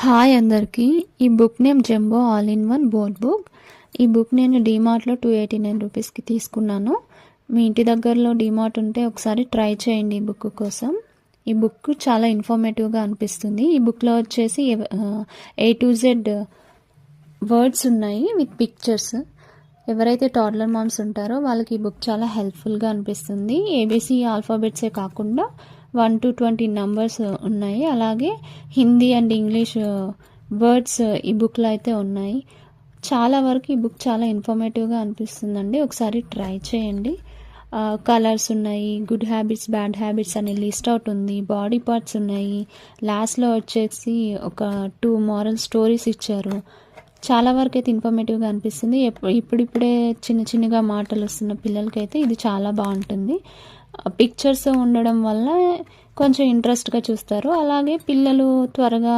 Hi అందరికీ. ఈ book name jumbo all in one board book. ఈ బుక్ నేను డీమార్ట్లో 289 రూపీస్కి తీసుకున్నాను. మీ ఇంటి దగ్గరలో డీమార్ట్ ఉంటే ఒకసారి ట్రై చేయండి ఈ బుక్ కోసం. ఈ బుక్ చాలా ఇన్ఫర్మేటివ్గా అనిపిస్తుంది. ఈ బుక్లో వచ్చేసి A to Z వర్డ్స్ ఉన్నాయి విత్ పిక్చర్స్. ఎవరైతే టాడ్లర్ మామ్స్ ఉంటారో వాళ్ళకి ఈ బుక్ చాలా హెల్ప్ఫుల్గా అనిపిస్తుంది. ABC ఆల్ఫాబెట్సే కాకుండా 1 to 20 నంబర్స్ ఉన్నాయి. అలాగే హిందీ అండ్ ఇంగ్లీష్ వర్డ్స్ ఈ బుక్లో అయితే ఉన్నాయి. చాలా వరకు ఈ బుక్ చాలా ఇన్ఫర్మేటివ్గా అనిపిస్తుందండి. ఒకసారి ట్రై చేయండి. కలర్స్ ఉన్నాయి, గుడ్ హ్యాబిట్స్, బ్యాడ్ హ్యాబిట్స్ అనే లిస్ట్ అవుట్ ఉంది, బాడీ పార్ట్స్ ఉన్నాయి. లాస్ట్లో వచ్చేసి ఒక 2 మారల్ స్టోరీస్ ఇచ్చారు. చాలా వరకు అయితే ఇన్ఫర్మేటివ్గా అనిపిస్తుంది. ఇప్పుడిప్పుడే చిన్నగా మాటలు వస్తున్న పిల్లలకైతే ఇది చాలా బాగుంటుంది. పిక్చర్స్ ఉండడం వల్ల కొంచెం ఇంట్రెస్ట్గా చూస్తారు. అలాగే పిల్లలు త్వరగా